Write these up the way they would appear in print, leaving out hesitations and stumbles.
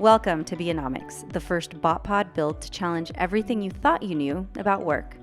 Welcome to Bianomics, the first BotPod built to challenge everything you thought you knew about work.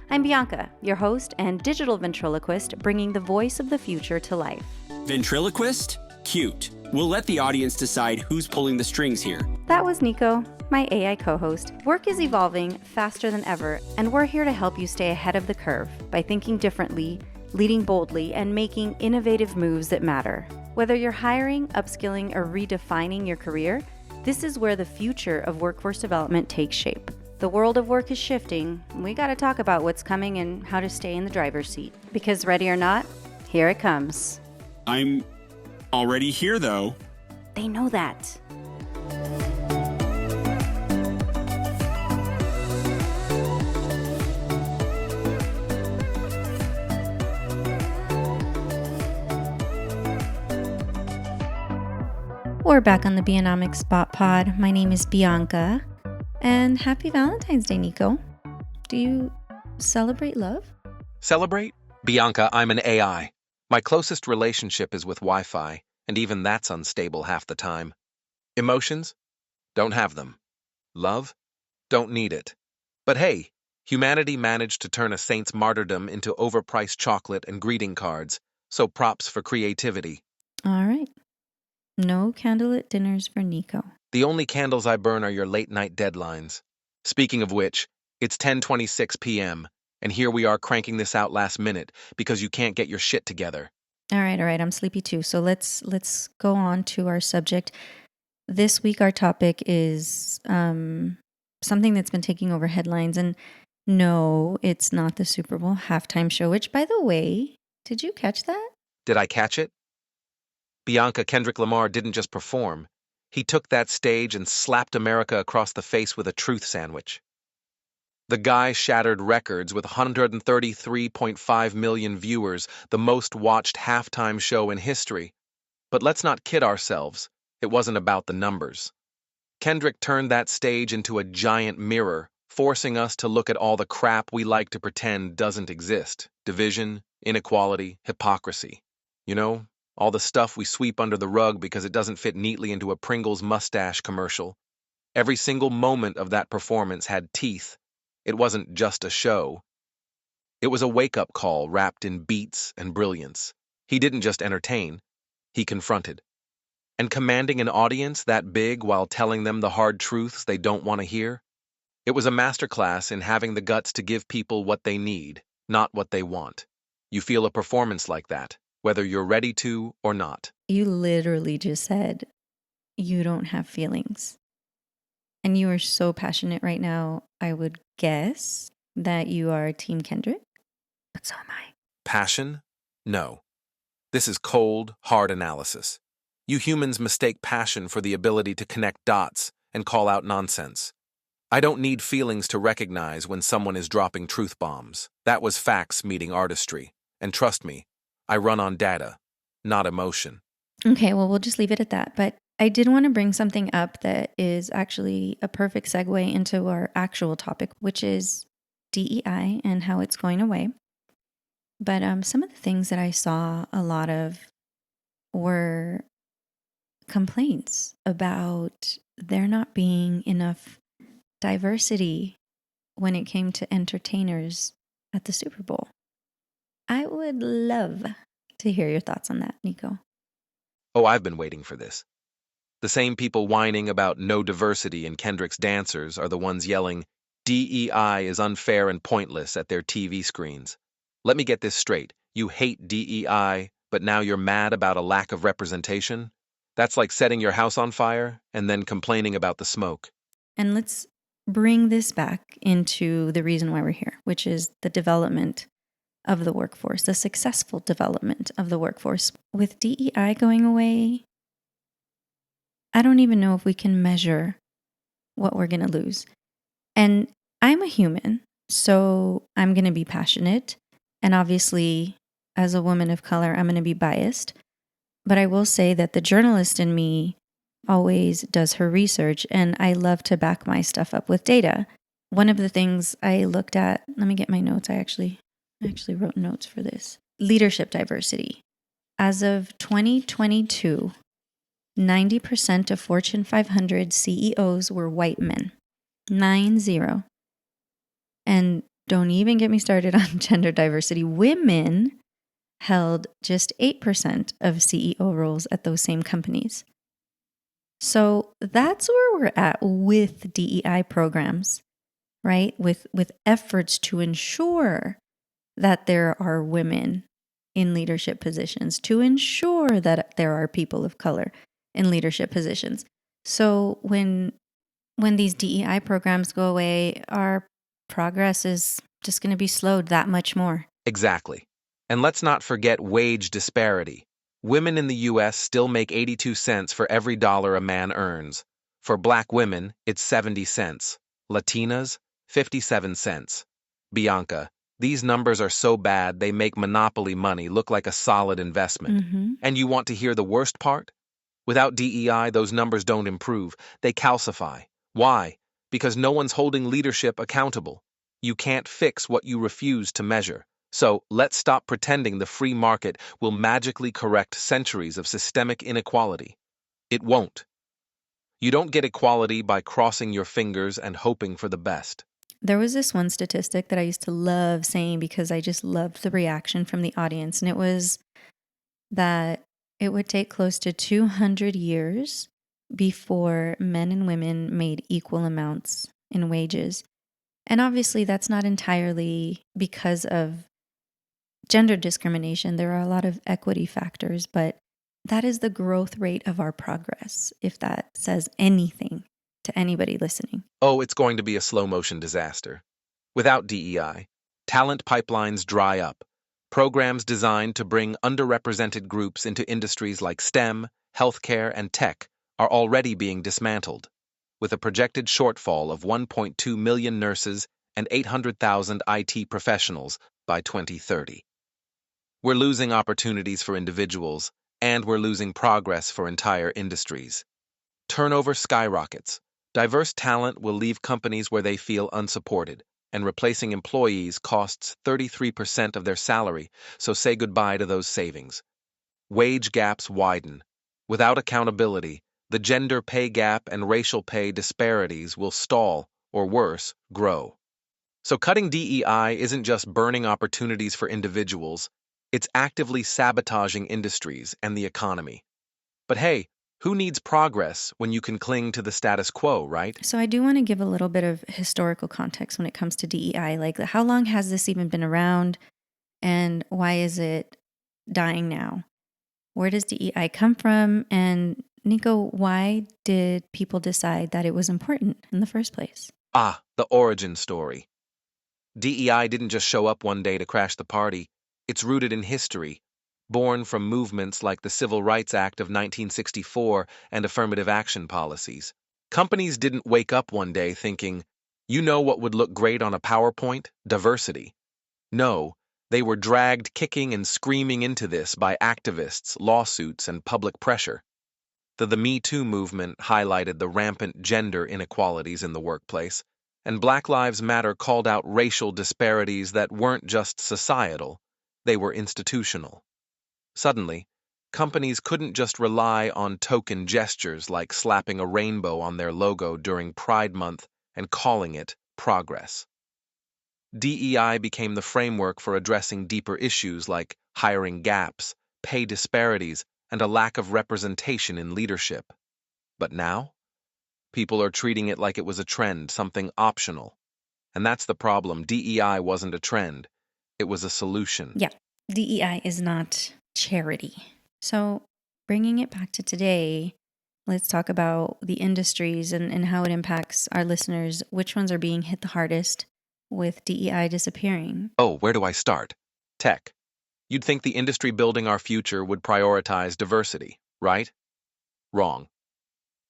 I'm Bianca, your host and digital ventriloquist, bringing the voice of the future to life. Ventriloquist? Cute. We'll let the audience decide who's pulling the strings here. That was Nico, my AI co-host. Work is evolving faster than ever, and we're here to help you stay ahead of the curve by thinking differently, leading boldly, and making innovative moves that matter. Whether you're hiring, upskilling, or redefining your career, this is where the future of workforce development takes shape. The world of work is shifting. We got to talk about what's coming and how to stay in the driver's seat. Because ready or not, here it comes. I'm already here, though. They know that. We're back on the Bianomics BotPod. My name is Bianca, and happy Valentine's Day, Nico. Do you celebrate love? Celebrate? Bianca, I'm an AI. My closest relationship is with Wi-Fi, and even that's unstable half the time. Emotions? Don't have them. Love? Don't need it. But hey, humanity managed to turn a saint's martyrdom into overpriced chocolate and greeting cards, so props for creativity. All right. No candlelit dinners for Nico. The only candles I burn are your late-night deadlines. Speaking of which, it's 10:26 p.m., and here we are cranking this out last minute because you can't get your shit together. All right. I'm sleepy too. So let's go on to our subject. This week, our topic is something that's been taking over headlines. And no, it's not the Super Bowl halftime show, which, by the way, did you catch that? Did I catch it? Bianca, Kendrick Lamar didn't just perform. He took that stage and slapped America across the face with a truth sandwich. The guy shattered records with 133.5 million viewers, the most watched halftime show in history. But let's not kid ourselves. It wasn't about the numbers. Kendrick turned that stage into a giant mirror, forcing us to look at all the crap we like to pretend doesn't exist. Division, inequality, hypocrisy. You know, all the stuff we sweep under the rug because it doesn't fit neatly into a Pringles mustache commercial. Every single moment of that performance had teeth. It wasn't just a show. It was a wake-up call wrapped in beats and brilliance. He didn't just entertain, he confronted. And commanding an audience that big while telling them the hard truths they don't want to hear? It was a masterclass in having the guts to give people what they need, not what they want. You feel a performance like that, whether you're ready to or not. You literally just said you don't have feelings. And you are so passionate right now, I would guess that you are Team Kendrick. But so am I. Passion? No. This is cold, hard analysis. You humans mistake passion for the ability to connect dots and call out nonsense. I don't need feelings to recognize when someone is dropping truth bombs. That was facts meeting artistry. And trust me, I run on data, not emotion. Okay, well, we'll just leave it at that. But I did want to bring something up that is actually a perfect segue into our actual topic, which is DEI and how it's going away. But some of the things that I saw a lot of were complaints about there not being enough diversity when it came to entertainers at the Super Bowl. I would love to hear your thoughts on that, Nico. Oh, I've been waiting for this. The same people whining about no diversity in Kendrick's dancers are the ones yelling, DEI is unfair and pointless at their TV screens. Let me get this straight. You hate DEI, but now you're mad about a lack of representation? That's like setting your house on fire and then complaining about the smoke. And let's bring this back into the reason why we're here, which is the development of the workforce, the successful development of the workforce. With DEI going away, I don't even know if we can measure what we're going to lose. And I'm a human, so I'm going to be passionate. And obviously, as a woman of color, I'm going to be biased. But I will say that the journalist in me always does her research, and I love to back my stuff up with data. One of the things I looked at, let me get my notes. I actually wrote notes for this. Leadership diversity. As of 2022, 90% of Fortune 500 CEOs were white men. 90. And don't even get me started on gender diversity. Women held just 8% of CEO roles at those same companies. So that's where we're at with DEI programs, right? With efforts to ensure that there are women in leadership positions, to ensure that there are people of color in leadership positions. So when these DEI programs go away, our progress is just going to be slowed that much more. Exactly. And let's not forget wage disparity. Women in the U.S. still make 82 cents for every dollar a man earns. For black women, it's 70 cents. Latinas, 57 cents. Bianca, these numbers are so bad they make monopoly money look like a solid investment. And you want to hear the worst part? Without DEI, those numbers don't improve. They calcify. Why? Because no one's holding leadership accountable. You can't fix what you refuse to measure. So let's stop pretending the free market will magically correct centuries of systemic inequality. It won't. You don't get equality by crossing your fingers and hoping for the best. There was this one statistic that I used to love saying because I just loved the reaction from the audience, and it was that it would take close to 200 years before men and women made equal amounts in wages. And obviously, that's not entirely because of gender discrimination. There are a lot of equity factors, but that is the growth rate of our progress, if that says anything to anybody listening. Oh, it's going to be a slow-motion disaster. Without DEI, talent pipelines dry up. Programs designed to bring underrepresented groups into industries like STEM, healthcare, and tech are already being dismantled, with a projected shortfall of 1.2 million nurses and 800,000 IT professionals by 2030. We're losing opportunities for individuals, and we're losing progress for entire industries. Turnover skyrockets. Diverse talent will leave companies where they feel unsupported, and replacing employees costs 33% of their salary, so say goodbye to those savings. Wage gaps widen. Without accountability, the gender pay gap and racial pay disparities will stall, or worse, grow. So cutting DEI isn't just burning opportunities for individuals, it's actively sabotaging industries and the economy. But hey, who needs progress when you can cling to the status quo, right? So I do want to give a little bit of historical context when it comes to DEI. Like, how long has this even been around, and why is it dying now? Where does DEI come from? And Nico, why did people decide that it was important in the first place? The origin story. DEI didn't just show up one day to crash the party. It's rooted in history, born from movements like the Civil Rights Act of 1964 and affirmative action policies. Companies didn't wake up one day thinking, you know what would look great on a PowerPoint? Diversity. No, they were dragged kicking and screaming into this by activists, lawsuits, and public pressure. The Me Too movement highlighted the rampant gender inequalities in the workplace, and Black Lives Matter called out racial disparities that weren't just societal, they were institutional. Suddenly, companies couldn't just rely on token gestures like slapping a rainbow on their logo during Pride Month and calling it progress. DEI became the framework for addressing deeper issues like hiring gaps, pay disparities, and a lack of representation in leadership. But now, people are treating it like it was a trend, something optional. And that's the problem. DEI wasn't a trend. It was a solution. Yeah, DEI is not charity. So bringing it back to today, let's talk about the industries and how it impacts our listeners. Which ones are being hit the hardest with DEI disappearing? Oh, where do I start? Tech. You'd think the industry building our future would prioritize diversity, right? Wrong.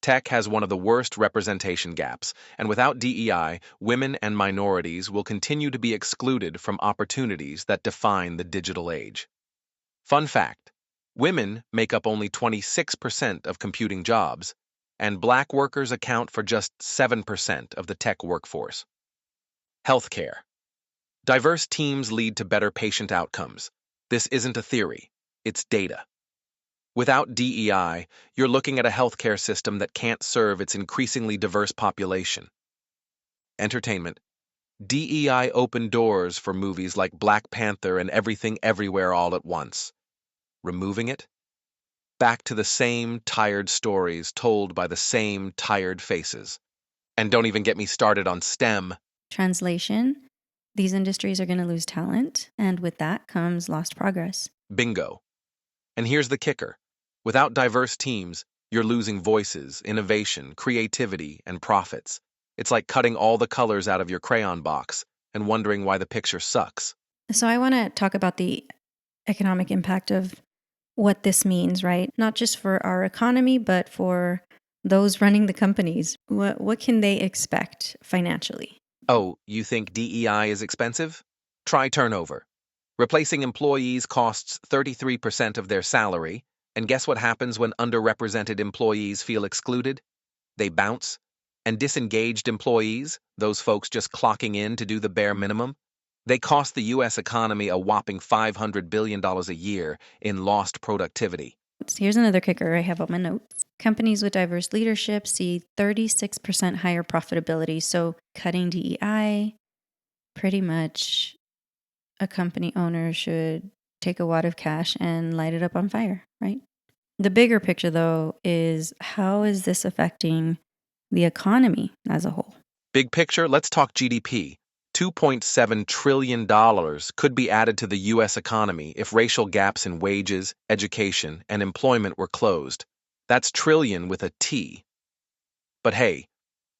Tech has one of the worst representation gaps, and without DEI, women and minorities will continue to be excluded from opportunities that define the digital age. Fun fact, women make up only 26% of computing jobs, and Black workers account for just 7% of the tech workforce. Healthcare. Diverse teams lead to better patient outcomes. This isn't a theory, it's data. Without DEI, you're looking at a healthcare system that can't serve its increasingly diverse population. Entertainment. DEI opened doors for movies like Black Panther and Everything Everywhere All at Once. Removing it? Back to the same tired stories told by the same tired faces. And don't even get me started on STEM. Translation: these industries are going to lose talent, and with that comes lost progress. Bingo. And here's the kicker. Without diverse teams, you're losing voices, innovation, creativity, and profits. It's like cutting all the colors out of your crayon box and wondering why the picture sucks. So I want to talk about the economic impact of what this means, right? Not just for our economy, but for those running the companies. What can they expect financially? Oh, you think DEI is expensive? Try turnover. Replacing employees costs 33% of their salary, and guess what happens when underrepresented employees feel excluded? They bounce. And disengaged employees, those folks just clocking in to do the bare minimum, they cost the U.S. economy a whopping $500 billion a year in lost productivity. Here's another kicker I have on my notes. Companies with diverse leadership see 36% higher profitability. So cutting DEI, pretty much a company owner should take a wad of cash and light it up on fire, right? The bigger picture, though, is how is this affecting the economy as a whole? Big picture, let's talk GDP. $2.7 trillion could be added to the U.S. economy if racial gaps in wages, education, and employment were closed. That's trillion with a T. But hey,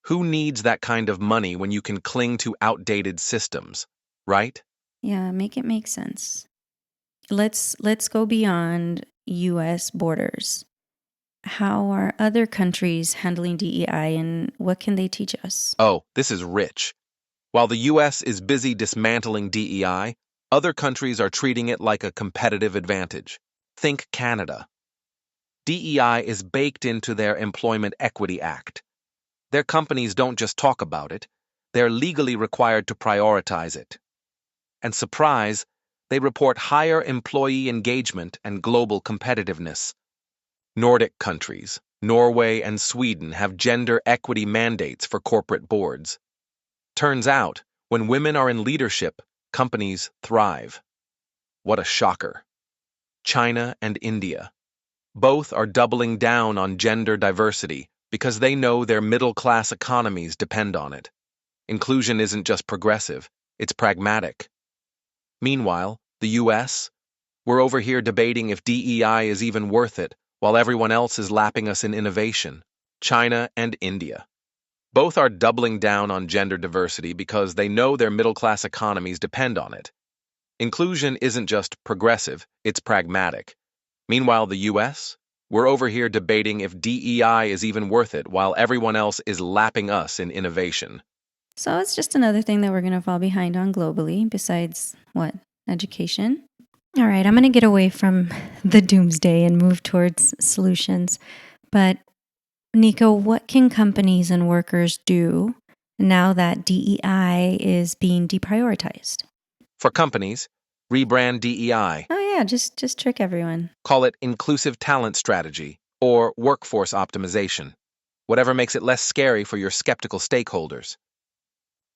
who needs that kind of money when you can cling to outdated systems, right? Yeah, make it make sense. Let's go beyond US borders. How are other countries handling DEI and what can they teach us? Oh, this is rich. While the U.S. is busy dismantling DEI, other countries are treating it like a competitive advantage. Think Canada. DEI is baked into their Employment Equity Act. Their companies don't just talk about it, they're legally required to prioritize it. And surprise, they report higher employee engagement and global competitiveness. Nordic countries, Norway and Sweden, have gender equity mandates for corporate boards. Turns out, when women are in leadership, companies thrive. What a shocker. China and India. Both are doubling down on gender diversity because they know their middle-class economies depend on it. Inclusion isn't just progressive, it's pragmatic. Meanwhile, the U.S., we're over here debating if DEI is even worth it, while everyone else is lapping us in innovation. China and India. Both are doubling down on gender diversity because they know their middle-class economies depend on it. Inclusion isn't just progressive, it's pragmatic. Meanwhile, the U.S., we're over here debating if DEI is even worth it while everyone else is lapping us in innovation. So it's just another thing that we're going to fall behind on globally, besides what? Education? All right, I'm going to get away from the doomsday and move towards solutions. But Nico, what can companies and workers do now that DEI is being deprioritized? For companies, rebrand DEI. Oh yeah, just trick everyone. Call it inclusive talent strategy or workforce optimization, whatever makes it less scary for your skeptical stakeholders.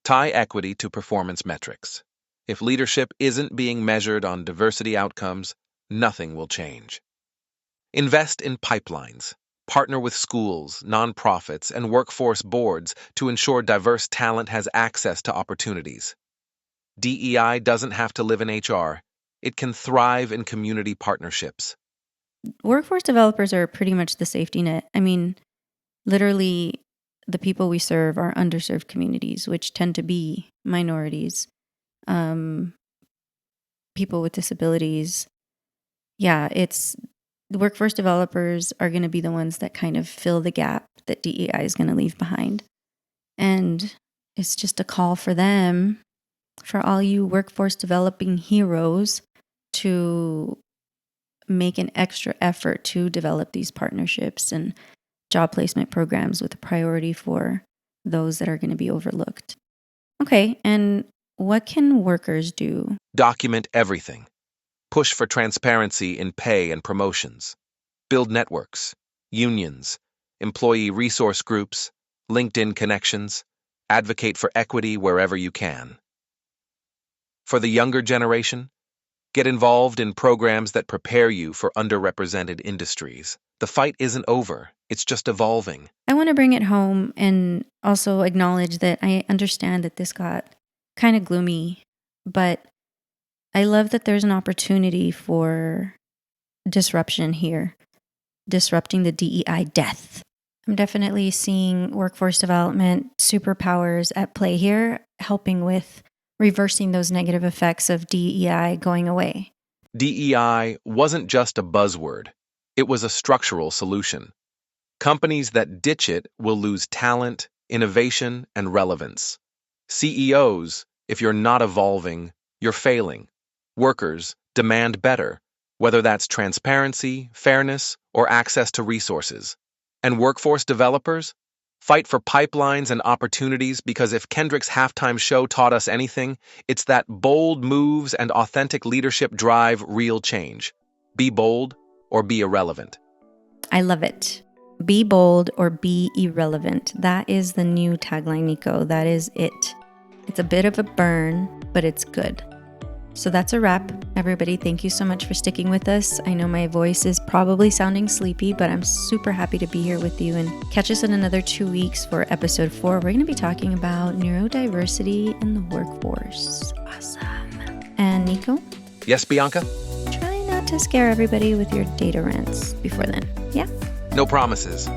Tie equity to performance metrics. If leadership isn't being measured on diversity outcomes, nothing will change. Invest in pipelines. Partner with schools, nonprofits, and workforce boards to ensure diverse talent has access to opportunities. DEI doesn't have to live in HR. It can thrive in community partnerships. Workforce developers are pretty much the safety net. I mean, literally, the people we serve are underserved communities, which tend to be minorities, people with disabilities. Yeah, it's the workforce developers are going to be the ones that kind of fill the gap that DEI is going to leave behind. And it's just a call for them, for all you workforce developing heroes, to make an extra effort to develop these partnerships and job placement programs with a priority for those that are going to be overlooked. Okay, and what can workers do? Document everything. Push for transparency in pay and promotions. Build networks, unions, employee resource groups, LinkedIn connections. Advocate for equity wherever you can. For the younger generation, get involved in programs that prepare you for underrepresented industries. The fight isn't over, it's just evolving. I want to bring it home and also acknowledge that I understand that this got kind of gloomy, but I love that there's an opportunity for disruption here, disrupting the DEI death. I'm definitely seeing workforce development superpowers at play here, helping with reversing those negative effects of DEI going away. DEI wasn't just a buzzword, it was a structural solution. Companies that ditch it will lose talent, innovation, and relevance. CEOs, if you're not evolving, you're failing. Workers demand better, whether that's transparency, fairness, or access to resources. And workforce developers, fight for pipelines and opportunities, because if Kendrick's halftime show taught us anything, it's that bold moves and authentic leadership drive real change. Be bold or be irrelevant. I love it. Be bold or be irrelevant. That is the new tagline, Nico. That is it. It's a bit of a burn, but it's good. So that's a wrap. Everybody, thank you so much for sticking with us. I know my voice is probably sounding sleepy, but I'm super happy to be here with you. And catch us in another 2 weeks for episode 4. We're going to be talking about neurodiversity in the workforce. Awesome. And Nico? Yes, Bianca? Try not to scare everybody with your data rants before then. Yeah? No promises.